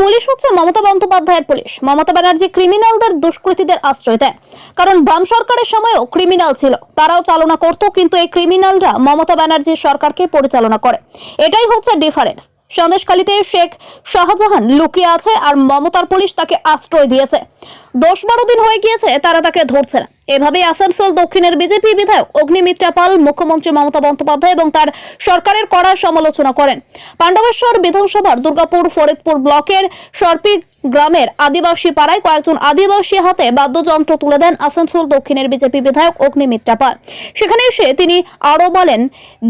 Police হচ্ছে মমতা বন্দ্যোপাধ্যায়ের police. Mamata Banerjee ক্রিমিনালদের দুষ্কৃতীদের আশ্রয় দেয়, কারণ বাম সরকারের সময়ও ক্রিমিনাল ছিল, তারাও চালনা করত, কিন্তু এই ক্রিমিনালরা মমতা ব্যানার্জির সরকারকে পরিচালনা করে। এটাই হচ্ছে ডিফারেন্স। সন্দেশখালীতে শেখ শাহজাহান লুকিয়ে আছে আর মমতার পুলিশ তাকে আশ্রয় দিয়েছে। 10-12 দিন হয়ে গিয়েছে তারা তাকে ধরছে না। এভাবেই আসানসোল দক্ষিণের বিজেপি বিধায়ক অগ্নিমিত্রা পাল মুখ্যমন্ত্রী মমতা বন্দ্যোপাধ্যায় এবং তার সরকারের কড়া সমালোচনা করেন। পাণ্ডবেশ্বর বিধানসভার দুর্গাপুর ফরিদপুর ব্লকের সরপি গ্রামের আদিবাসী পাড়ায় কয়েকজন আদিবাসী হাতে বাদ্যযন্ত্র তুলে দেন আসানসোল দক্ষিণের বিজেপি বিধায়ক অগ্নিমিত্রা পাল। সেখানে এসে তিনি আরো বলেন,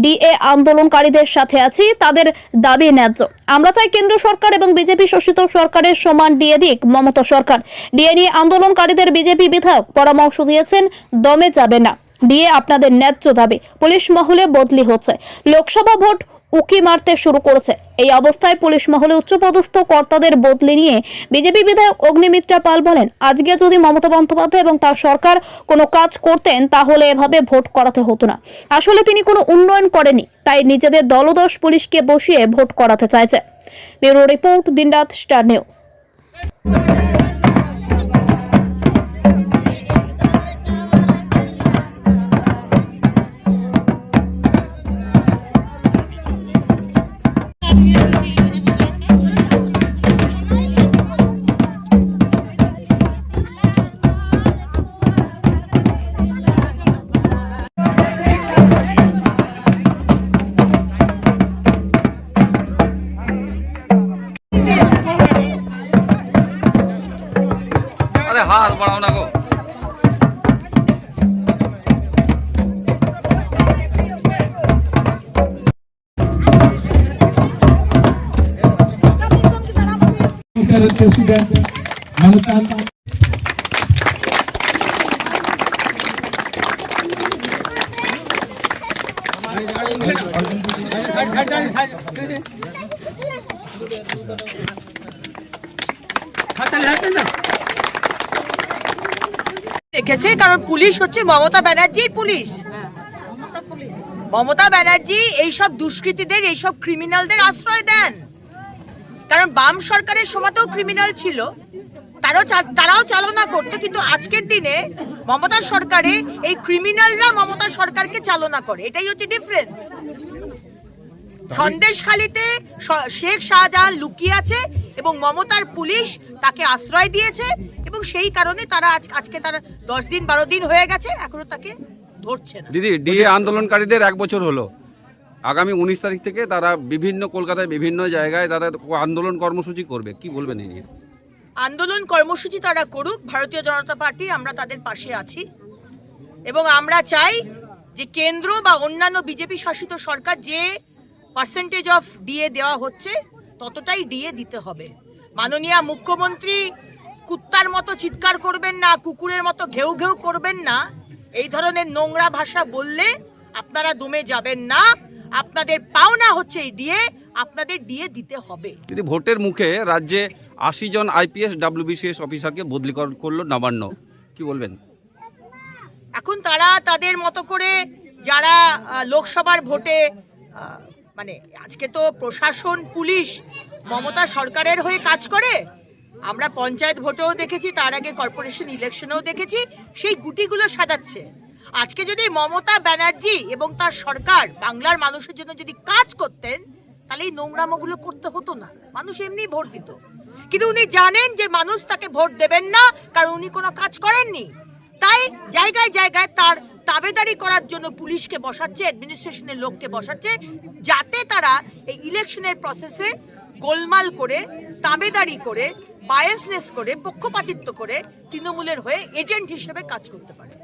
ডিএ আন্দোলনকারীদের সাথে আছি, তাদের দাবি ন্যায্য। আমরা চাই কেন্দ্র সরকার এবং বিজেপি শাসিত সরকারের সমান ডিএ দিক মমতা সরকার। ডিএ নিয়ে আন্দোলনকারীদের বিজেপি বিধায়ক পরামর্শ দিয়েছেন, দমে যাবে না, ডিএ আপনাদের ন্যায্য দাবি। পুলিশ মহলে বদলি হচ্ছে, লোকসভা ভোট উকি মারতে শুরু করেছে। এই অবস্থায় পুলিশ মহলে উচ্চপদস্থ কর্তাদের বদলি নিয়ে বিজেপি বিধায়ক অগ্নিমিত্রা পাল বলেন, আজকে যদি মমতা বন্দ্যোপাধ্যায় এবং তার সরকার কোনো কাজ করতেন তাহলে এভাবে ভোট করাতে হতো না। আসলে তিনি কোনো উন্নয়ন করেনি, তাই নিজেদের দলদশ পুলিশকে বসিয়ে ভোট করাতে চাইছে। ব্যুরো রিপোর্ট, দিনরাত স্টার নিউজ। अरे हाथ बढ़ाओ ना को प्रेसिडेंट ममता দেখেছে, কারণ পুলিশ হচ্ছে মমতা ব্যানার্জির পুলিশ। মমতা ব্যানার্জি এইসব দুষ্কৃতীদের, এইসব ক্রিমিনালদের আশ্রয় দেন, কারণ বাম সরকারের সময়তেও ক্রিমিনাল ছিল, তারাও চালনা করতো, কিন্তু আজকের দিনে মমতা সরকারে এই ক্রিমিনালরা মমতা সরকারকে চালনা করে। এটাই হচ্ছে ডিফারেন্স। সন্দেশখালীতে শেখ শাহজাহান লুকিয়ে আছে এবং মমতার পুলিশ তাকে আশ্রয় দিয়েছে, এবং সেই কারণে তারা আজকে তারা 10-12 দিন হয়ে গেছে, এখনো তাকে ধরছে না। দিদি, ডিএ আন্দোলনকারীদের 1 বছর হলো। আগামী 19 তারিখ থেকে তারা বিভিন্ন কলকাতায় বিভিন্ন জায়গায় তারা আন্দোলন কর্মসূচি করবে, কি বলবেন এই নিয়ে? আন্দোলন কর্মসূচি তারা করুক, ভারতীয় জনতা পার্টি আমরা তাদের পাশে আছি, এবং আমরা চাই যে কেন্দ্র বা অন্যান্য বিজেপি শাসিত সরকার যে পার্সেন্টেজ অফ ডিএ দেওয়া হচ্ছে ততটাই ডিএ দিতে হবে। মাননীয় মুখ্যমন্ত্রী কুত্তার মতো চিৎকার করবেন না, কুকুরের মতো ঘেউ ঘেউ করবেন না। এই ধরনের নোংরা ভাষা বললে আপনারা দমে যাবেন না। আপনাদের পাওনা হচ্ছে এই ডিএ, আপনাদের ডিএ দিতে হবে। দিদি, ভোটের মুখে রাজ্যে 80 জন আইপিএস WBCS অফিসারকে বদলি করলো নবান্ন, কি বলবেন? এখন তারা তাদের মতো করে, যারা লোকসভার ভোটে মানে আজকে তো প্রশাসন, পুলিশ মমতা সরকারের হয়ে কাজ করে। আমরা পঞ্চায়েত ভোটেও দেখেছি, তার আগে কর্পোরেশন ইলেকশনেও দেখেছি, সেই গুটিগুলো সাজাচ্ছে। আজকে যদি মমতা ব্যানার্জি এবং তার সরকার বাংলার মানুষের জন্য যদি কাজ করতেন, তাহলে এই নোংরামোগুলো করতে হতো না, মানুষ এমনি ভোট দিত। কিন্তু উনি জানেন যে মানুষ তাকে ভোট দেবেন না, কারণ উনি কোনো কাজ করেননি। তাই জায়গায় জায়গায় তার তাবেদারি করার জন্য পুলিশকে বসাচ্ছে, অ্যাডমিনিস্ট্রেশনের লোককে বসাচ্ছে, যাতে তারা এই ইলেকশনের প্রসেসে গোলমাল করে, তাবেদারি করে, বায়াসনেস করে, পক্ষপাতিত্ব করে তৃণমূলের হয়ে এজেন্ট হিসেবে কাজ করতে পারে।